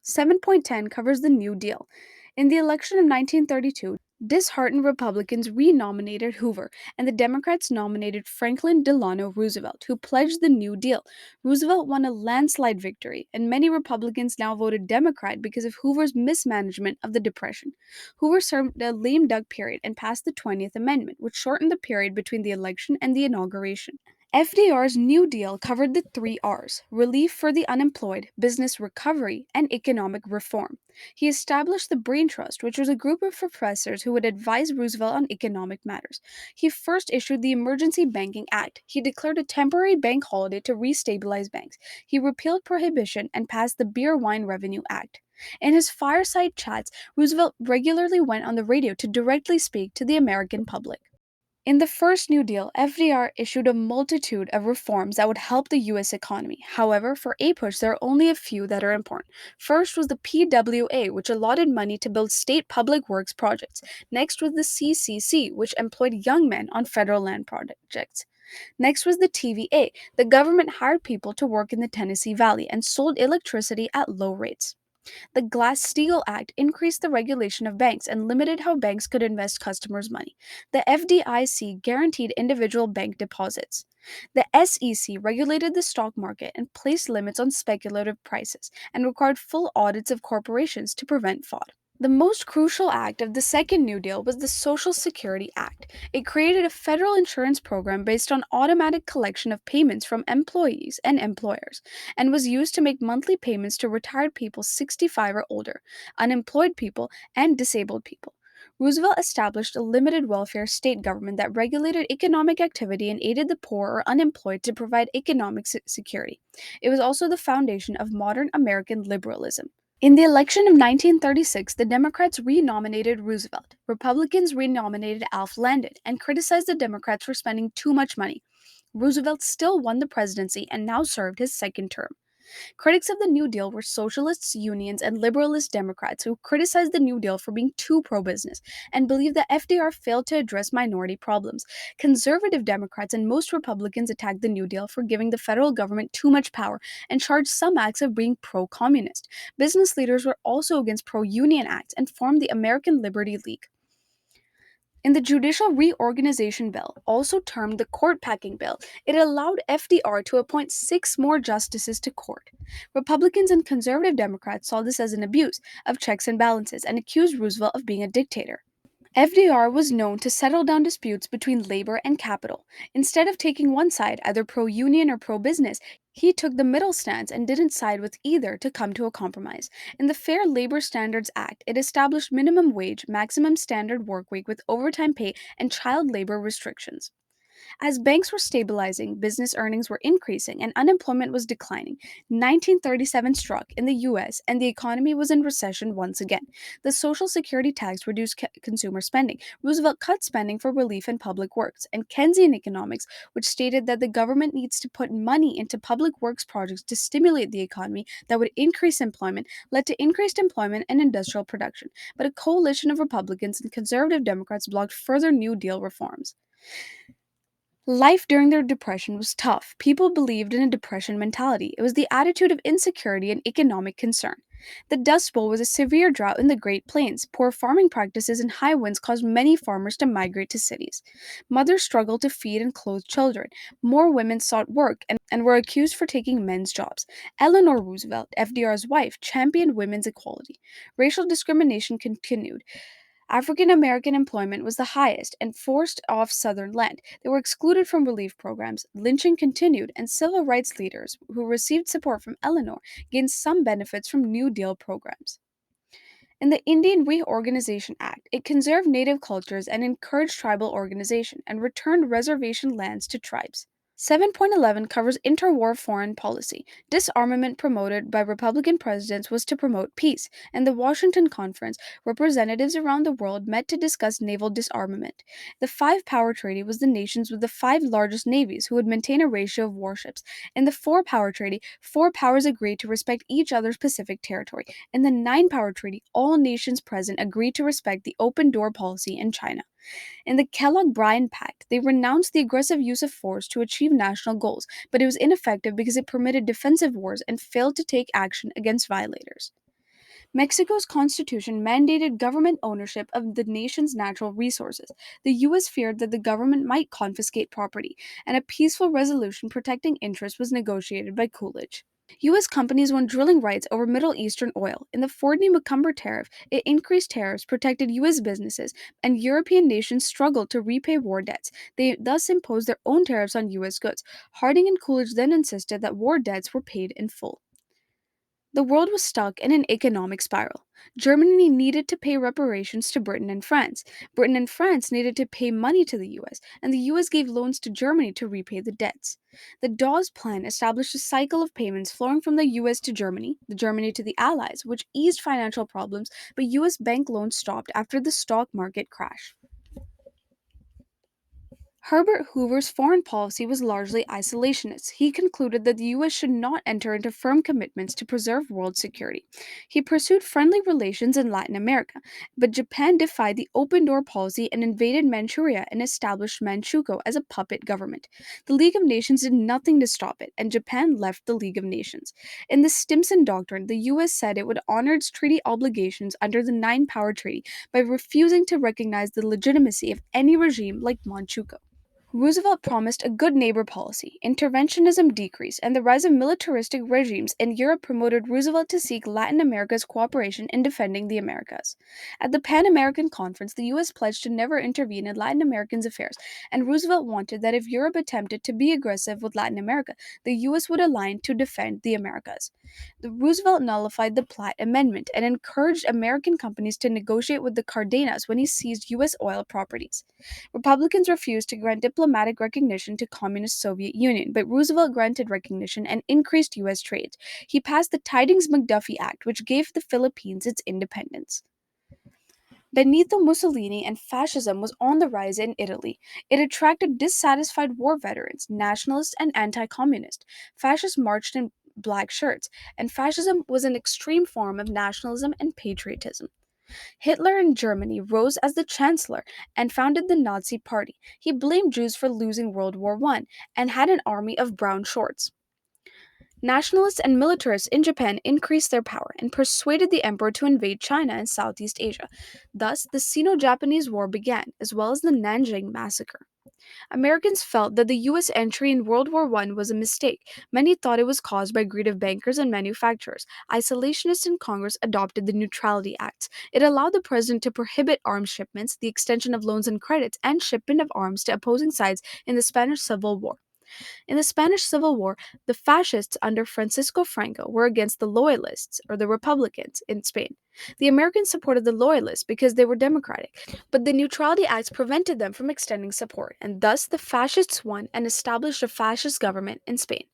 Speaker 1: 7.10 covers the New Deal. In the election of 1932, disheartened Republicans renominated Hoover, and the Democrats nominated Franklin Delano Roosevelt, who pledged the New Deal. Roosevelt won a landslide victory, and many Republicans now voted Democrat because of Hoover's mismanagement of the Depression. Hoover served a lame duck period and passed the 20th Amendment, which shortened the period between the election and the inauguration. FDR's New Deal covered the three R's: relief for the unemployed, business recovery, and economic reform. He established the Brain Trust, which was a group of professors who would advise Roosevelt on economic matters. He first issued the Emergency Banking Act. He declared a temporary bank holiday to restabilize banks. He repealed prohibition and passed the Beer Wine Revenue Act. In his fireside chats, Roosevelt regularly went on the radio to directly speak to the American public. In the first New Deal, FDR issued a multitude of reforms that would help the U.S. economy. However, for APUSH, there are only a few that are important. First was the PWA, which allotted money to build state public works projects. Next was the CCC, which employed young men on federal land projects. Next was the TVA. The government hired people to work in the Tennessee Valley and sold electricity at low rates. The Glass-Steagall Act increased the regulation of banks and limited how banks could invest customers' money. The FDIC guaranteed individual bank deposits. The SEC regulated the stock market and placed limits on speculative prices and required full audits of corporations to prevent fraud. The most crucial act of the Second New Deal was the Social Security Act. It created a federal insurance program based on automatic collection of payments from employees and employers, and was used to make monthly payments to retired people 65 or older, unemployed people, and disabled people. Roosevelt established a limited welfare state government that regulated economic activity and aided the poor or unemployed to provide economic security. It was also the foundation of modern American liberalism. In the election of 1936, the Democrats renominated Roosevelt. Republicans renominated Alf Landon and criticized the Democrats for spending too much money. Roosevelt still won the presidency and now served his second term. Critics of the New Deal were socialists, unions, and liberalist Democrats who criticized the New Deal for being too pro business and believed that FDR failed to address minority problems. Conservative Democrats and most Republicans attacked the New Deal for giving the federal government too much power and charged some acts of being pro communist. Business leaders were also against pro union acts and formed the American Liberty League. In the Judicial Reorganization Bill, also termed the Court Packing Bill, it allowed FDR to appoint 6 more justices to court. Republicans and conservative Democrats saw this as an abuse of checks and balances and accused Roosevelt of being a dictator. FDR was known to settle down disputes between labor and capital. Instead of taking one side, either pro union or pro business, he took the middle stance and didn't side with either to come to a compromise. In the Fair Labor Standards Act, it established minimum wage, maximum standard work week with overtime pay, and child labor restrictions. As banks were stabilizing, business earnings were increasing, and unemployment was declining. 1937 struck in the US, and the economy was in recession once again. The Social Security tax reduced consumer spending. Roosevelt cut spending for relief and public works, and Keynesian economics, which stated that the government needs to put money into public works projects to stimulate the economy that would increase employment, led to increased employment and industrial production. But a coalition of Republicans and conservative Democrats blocked further New Deal reforms. Life during their depression was tough. People believed in a depression mentality. It was the attitude of insecurity and economic concern. The Dust Bowl was a severe drought in the Great Plains. Poor farming practices and high winds caused many farmers to migrate to cities. Mothers struggled to feed and clothe children. More women sought work and were accused for taking men's jobs. Eleanor Roosevelt, FDR's wife, championed women's equality. Racial discrimination continued. African American employment was the highest and forced off Southern land. They were excluded from relief programs, lynching continued, and civil rights leaders who received support from Eleanor gained some benefits from New Deal programs. In the Indian Reorganization Act, it conserved native cultures and encouraged tribal organization and returned reservation lands to tribes. 7.11 covers interwar foreign policy. Disarmament promoted by Republican presidents was to promote peace, and the Washington Conference, representatives around the world met to discuss naval disarmament. The Five Power Treaty was the nations with the five largest navies who would maintain a ratio of warships. In the Four Power Treaty, four powers agreed to respect each other's Pacific territory. In the Nine Power Treaty, all nations present agreed to respect the open door policy in China. In the Kellogg Briand Pact, they renounced the aggressive use of force to achieve national goals, but it was ineffective because it permitted defensive wars and failed to take action against violators. Mexico's constitution mandated government ownership of the nation's natural resources. The U.S. feared that the government might confiscate property, and a peaceful resolution protecting interests was negotiated by Coolidge. U.S. companies won drilling rights over Middle Eastern oil. In the Fordney-McCumber tariff, it increased tariffs, protected U.S. businesses, and European nations struggled to repay war debts. They thus imposed their own tariffs on U.S. goods. Harding and Coolidge then insisted that war debts were paid in full. The world was stuck in an economic spiral. Germany needed to pay reparations to Britain and France. Britain and France needed to pay money to the US, and the US gave loans to Germany to repay the debts. The Dawes Plan established a cycle of payments flowing from the US to Germany, the Germany to the Allies, which eased financial problems, but US bank loans stopped after the stock market crash. Herbert Hoover's foreign policy was largely isolationist. He concluded that the U.S. should not enter into firm commitments to preserve world security. He pursued friendly relations in Latin America, but Japan defied the open door policy and invaded Manchuria and established Manchukuo as a puppet government. The League of Nations did nothing to stop it, and Japan left the League of Nations. In the Stimson Doctrine, the U.S. said it would honor its treaty obligations under the Nine Power Treaty by refusing to recognize the legitimacy of any regime like Manchukuo. Roosevelt promised a good neighbor policy. Interventionism decreased, and the rise of militaristic regimes in Europe promoted Roosevelt to seek Latin America's cooperation in defending the Americas. At the Pan American Conference, the U.S. pledged to never intervene in Latin Americans' affairs, and Roosevelt wanted that if Europe attempted to be aggressive with Latin America, the U.S. would align to defend the Americas. Roosevelt nullified the Platt Amendment and encouraged American companies to negotiate with the Cardenas when he seized U.S. oil properties. Republicans refused to grant diplomatic recognition to Communist Soviet Union, but Roosevelt granted recognition and increased U.S. trade. He passed the Tydings-McDuffie Act, which gave the Philippines its independence. Benito Mussolini and fascism was on the rise in Italy. It attracted dissatisfied war veterans, nationalists, and anti-communist. Fascists marched in black shirts, and fascism was an extreme form of nationalism and patriotism. Hitler in Germany rose as the chancellor and founded the Nazi Party. He blamed Jews for losing World War I and had an army of brown shorts. Nationalists and militarists in Japan increased their power and persuaded the emperor to invade China and Southeast Asia. Thus, the Sino-Japanese War began, as well as the Nanjing Massacre. Americans felt that the US entry in World War I was a mistake. Many thought it was caused by greed of bankers and manufacturers. Isolationists in Congress adopted the Neutrality Acts. It allowed the president to prohibit arms shipments, the extension of loans and credits, and shipment of arms to opposing sides in the Spanish Civil War. In the Spanish Civil War, the fascists under Francisco Franco were against the Loyalists, or the Republicans, in Spain. The Americans supported the Loyalists because they were democratic, but the Neutrality Acts prevented them from extending support, and thus the fascists won and established a fascist government in Spain.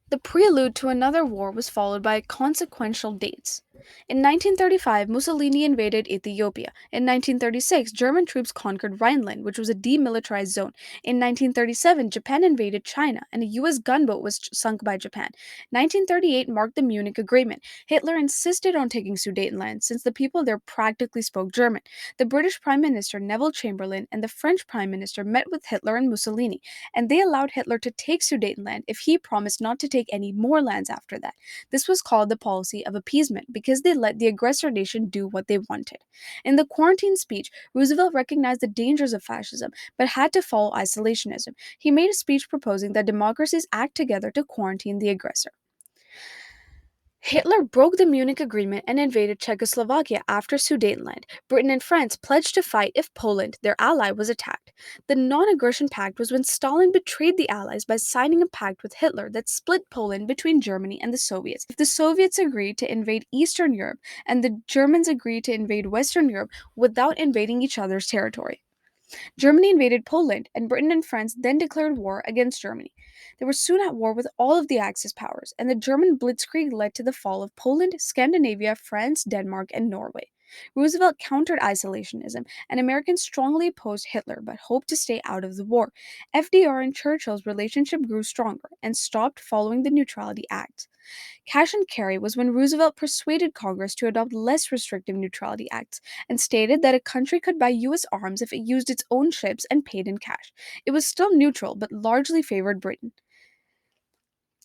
Speaker 1: The prelude to another war was followed by consequential dates. In 1935, Mussolini invaded Ethiopia. In 1936, German troops conquered Rhineland, which was a demilitarized zone. In 1937, Japan invaded China, and a U.S. gunboat was sunk by Japan. 1938 marked the Munich Agreement. Hitler insisted on taking Sudetenland since the people there practically spoke German. The British Prime Minister Neville Chamberlain and the French Prime Minister met with Hitler and Mussolini, and they allowed Hitler to take Sudetenland if he promised not to take any more lands after that. This was called the policy of appeasement because they let the aggressor nation do what they wanted. In the quarantine speech, Roosevelt recognized the dangers of fascism but had to follow isolationism. He made a speech proposing that democracies act together to quarantine the aggressor. Hitler broke the Munich Agreement and invaded Czechoslovakia after Sudetenland. Britain and France pledged to fight if Poland, their ally, was attacked. The Non Aggression Pact was when Stalin betrayed the Allies by signing a pact with Hitler that split Poland between Germany and the Soviets. If the Soviets agreed to invade Eastern Europe and the Germans agreed to invade Western Europe without invading each other's territory. Germany invaded Poland, and Britain and France then declared war against Germany. They were soon at war with all of the Axis powers, and the German blitzkrieg led to the fall of Poland, Scandinavia, France, Denmark, and Norway. Roosevelt countered isolationism, and Americans strongly opposed Hitler but hoped to stay out of the war. FDR and Churchill's relationship grew stronger and stopped following the Neutrality Act. Cash and carry was when Roosevelt persuaded Congress to adopt less restrictive neutrality acts and stated that a country could buy U.S. arms if it used its own ships and paid in cash. It was still neutral, but largely favored Britain.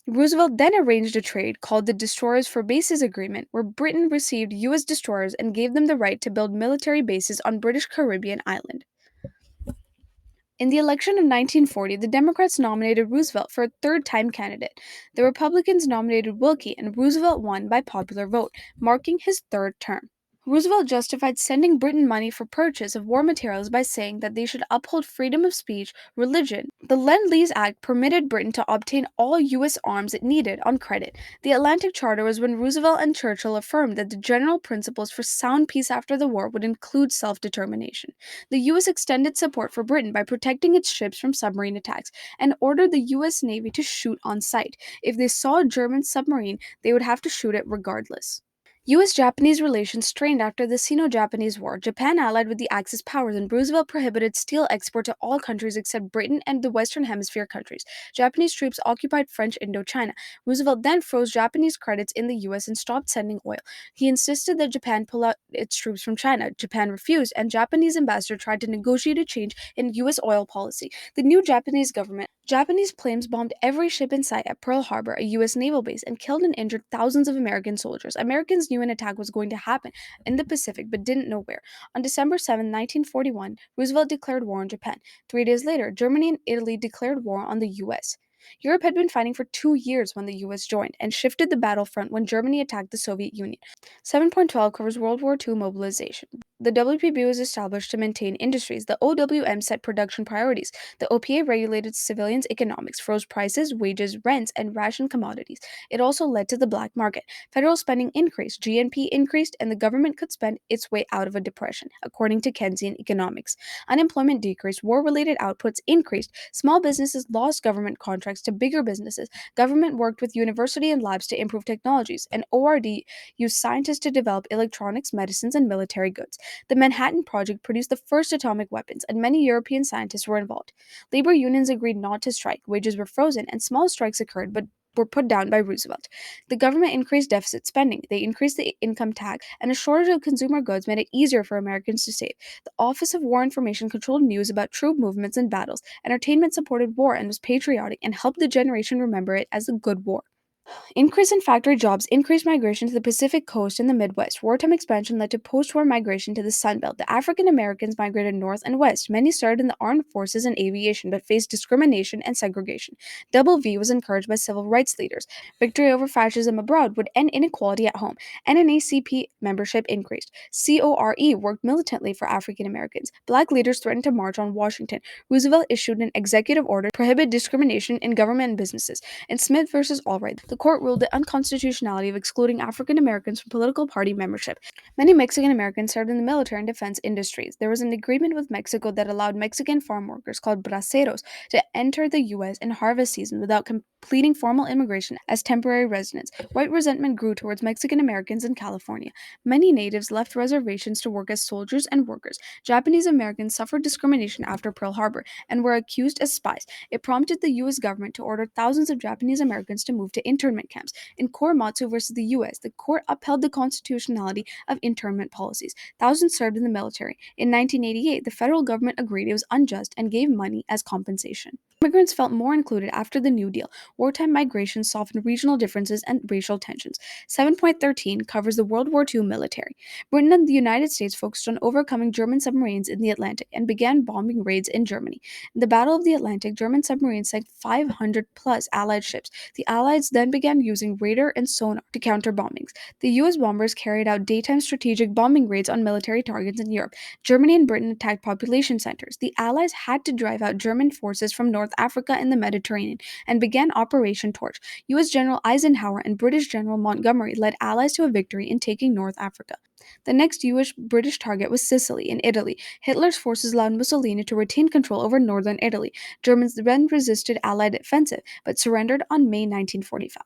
Speaker 1: Roosevelt then arranged a trade called the Destroyers for Bases Agreement, where Britain received U.S. destroyers and gave them the right to build military bases on British Caribbean island. In the election of 1940, the Democrats nominated Roosevelt for a third-time candidate. The Republicans nominated Willkie, and Roosevelt won by popular vote, marking his third term. Roosevelt justified sending Britain money for purchase of war materials by saying that they should uphold freedom of speech, religion. The Lend-Lease Act permitted Britain to obtain all U.S. arms it needed on credit. The Atlantic Charter was when Roosevelt and Churchill affirmed that the general principles for sound peace after the war would include self-determination. The U.S. extended support for Britain by protecting its ships from submarine attacks and ordered the U.S. Navy to shoot on sight. If they saw a German submarine, they would have to shoot it regardless. U.S. Japanese relations strained after the Sino Japanese War. Japan allied with the Axis powers, and Roosevelt prohibited steel export to all countries except Britain and the Western Hemisphere countries. Japanese troops occupied French Indochina. Roosevelt then froze Japanese credits in the U.S. and stopped sending oil. He insisted that Japan pull out its troops from China. Japan refused, and Japanese ambassador tried to negotiate a change in U.S. oil policy. The new Japanese planes bombed every ship in sight at Pearl Harbor, a U.S. naval base, and killed and injured thousands of American soldiers. Americans knew an attack was going to happen in the Pacific but didn't know where. On December 7, 1941, Roosevelt declared war on Japan. 3 days later, Germany and Italy declared war on the U.S. Europe had been fighting for 2 years when the U.S. joined and shifted the battlefront when Germany attacked the Soviet Union. 7.12 covers World War II mobilization. The WPB was established to maintain industries. The OWM set production priorities. The OPA regulated civilians' economics, froze prices, wages, rents, and rationed commodities. It also led to the black market. Federal spending increased, GNP increased, and the government could spend its way out of a depression, according to Keynesian economics. Unemployment decreased, war-related outputs increased, small businesses lost government contracts to bigger businesses, government worked with university and labs to improve technologies, and ORD used scientists to develop electronics, medicines, and military goods. The Manhattan Project produced the first atomic weapons, and many European scientists were involved. Labor unions agreed not to strike, wages were frozen, and small strikes occurred but were put down by Roosevelt. The government increased deficit spending, they increased the income tax, and a shortage of consumer goods made it easier for Americans to save. The Office of War Information controlled news about troop movements and battles. Entertainment supported war and was patriotic and helped the generation remember it as a good war. Increase in factory jobs increased migration to the Pacific coast and the Midwest. Wartime expansion led to post war migration to the Sun Belt. The African Americans migrated north and west. Many started in the armed forces and aviation but faced discrimination and segregation. Double V was encouraged by civil rights leaders. Victory over fascism abroad would end inequality at home. NAACP membership increased. CORE worked militantly for African Americans. Black leaders threatened to march on Washington. Roosevelt issued an executive order to prohibit discrimination in government and businesses. In Smith versus Allred, the court ruled the unconstitutionality of excluding African Americans from political party membership. Many Mexican Americans served in the military and defense industries. There was an agreement with Mexico that allowed Mexican farm workers called braceros to enter the U.S. in harvest season without completing formal immigration as temporary residents. White resentment grew towards Mexican Americans in California. Many natives left reservations to work as soldiers and workers. Japanese Americans suffered discrimination after Pearl Harbor and were accused as spies. It prompted the U.S. government to order thousands of Japanese Americans to move to internment camps. In Korematsu versus the U.S., the court upheld the constitutionality of internment policies. Thousands served in the military. In 1988, the federal government agreed it was unjust and gave money as compensation. Immigrants felt more included after the New Deal. Wartime migration softened regional differences and racial tensions. 7.13 covers the World War II military. Britain and the United States focused on overcoming German submarines in the Atlantic and began bombing raids in Germany. In the Battle of the Atlantic, German submarines sank 500 plus Allied ships. The Allies then began using radar and sonar to counter bombings. The US bombers carried out daytime strategic bombing raids on military targets in Europe. Germany and Britain attacked population centers. The Allies had to drive out German forces from North Africa and the Mediterranean and began Operation Torch. US General Eisenhower and British General Montgomery led Allies to a victory in taking North Africa. The next US British target was Sicily in Italy. Hitler's forces allowed Mussolini to retain control over northern Italy. Germans then resisted Allied offensive, but surrendered on May 1945.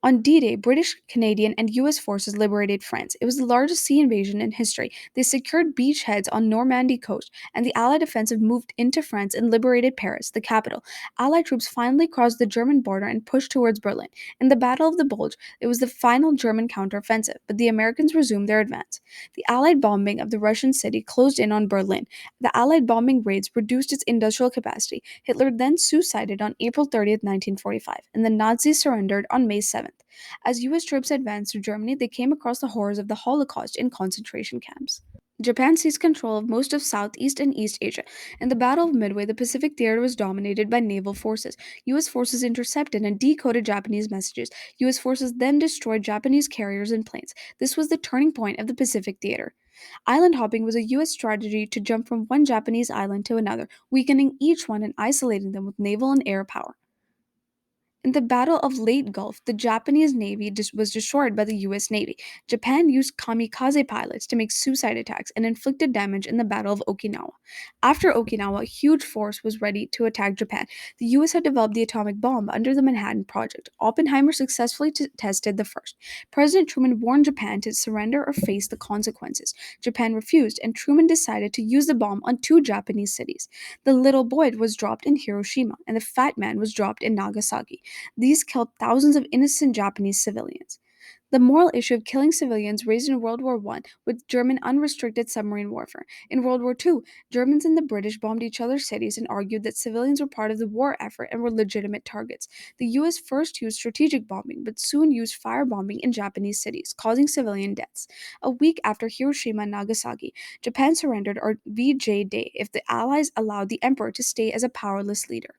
Speaker 1: On D-Day, British, Canadian, and U.S. forces liberated France. It was the largest sea invasion in history. They secured beachheads on Normandy coast, and the Allied offensive moved into France and liberated Paris, the capital. Allied troops finally crossed the German border and pushed towards Berlin. In the Battle of the Bulge, it was the final German counteroffensive, but the Americans resumed their advance. The Allied bombing of the Russian city closed in on Berlin. The Allied bombing raids reduced its industrial capacity. Hitler then suicided on April 30th, 1945, and the Nazis surrendered on May 7th. As US troops advanced through Germany, they came across the horrors of the Holocaust in concentration camps. Japan seized control of most of Southeast and East Asia. In the Battle of Midway, the Pacific theater was dominated by naval forces. US forces intercepted and decoded Japanese messages. US forces then destroyed Japanese carriers and planes. This was the turning point of the Pacific theater. Island hopping was a US strategy to jump from one Japanese island to another, weakening each one and isolating them with naval and air power. In the Battle of Leyte Gulf, the Japanese Navy was destroyed by the US Navy. Japan used kamikaze pilots to make suicide attacks and inflicted damage in the Battle of Okinawa. After Okinawa, a huge force was ready to attack Japan. The US had developed the atomic bomb under the Manhattan Project. Oppenheimer successfully tested the first. President Truman warned Japan to surrender or face the consequences. Japan refused, and Truman decided to use the bomb on two Japanese cities. The little boy was dropped in Hiroshima, and the fat man was dropped in Nagasaki. These killed thousands of innocent Japanese civilians. The moral issue of killing civilians raised in World War I with German unrestricted submarine warfare. In World War II, Germans and the British bombed each other's cities and argued that civilians were part of the war effort and were legitimate targets. The US first used strategic bombing, but soon used firebombing in Japanese cities, causing civilian deaths. A week after Hiroshima and Nagasaki, Japan surrendered on VJ Day if the Allies allowed the emperor to stay as a powerless leader.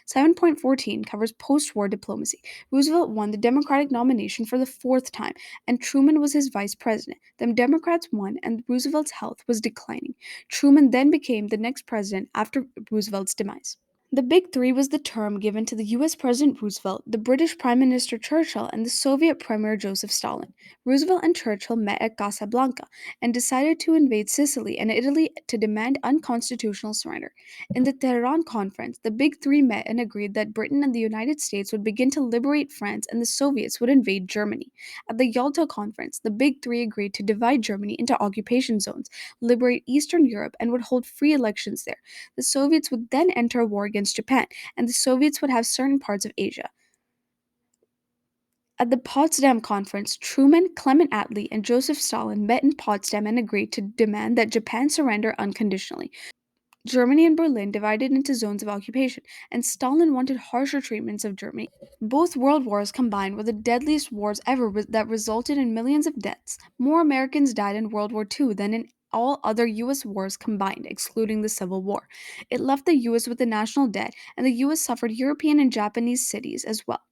Speaker 1: 7.14 covers post war diplomacy. Roosevelt won the Democratic nomination for the fourth time, and Truman was his vice president. The Democrats won, and Roosevelt's health was declining. Truman then became the next president after Roosevelt's demise. The Big Three was the term given to the US President Roosevelt, the British Prime Minister Churchill, and the Soviet Premier Joseph Stalin. Roosevelt and Churchill met at Casablanca and decided to invade Sicily and Italy to demand unconstitutional surrender. In the Tehran Conference, the Big Three met and agreed that Britain and the United States would begin to liberate France and the Soviets would invade Germany. At the Yalta Conference, the Big Three agreed to divide Germany into occupation zones, liberate Eastern Europe, and would hold free elections there. The Soviets would then enter a war against Japan, and the Soviets would have certain parts of Asia. At the Potsdam Conference, Truman, Clement Attlee, and Joseph Stalin met in Potsdam and agreed to demand that Japan surrender unconditionally. Germany and Berlin divided into zones of occupation, and Stalin wanted harsher treatments of Germany. Both world wars combined were the deadliest wars ever that resulted in millions of deaths. More Americans died in World War II than in all other US wars combined, excluding the Civil War. It left the US with a national debt, and the US suffered European and Japanese cities as well.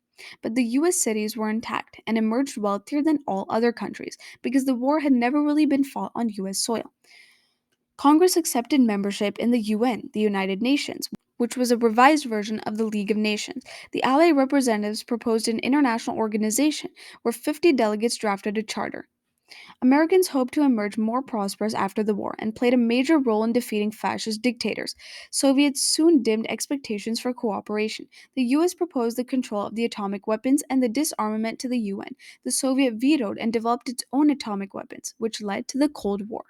Speaker 1: But the US cities were intact and emerged wealthier than all other countries because the war had never really been fought on US soil. Congress accepted membership in the UN, the United Nations, which was a revised version of the League of Nations. The Allied representatives proposed an international organization where 50 delegates drafted a charter. Americans hoped to emerge more prosperous after the war and played a major role in defeating fascist dictators. Soviets soon dimmed expectations for cooperation. The US proposed the control of the atomic weapons and the disarmament to the UN. The Soviet vetoed and developed its own atomic weapons, which led to the Cold War.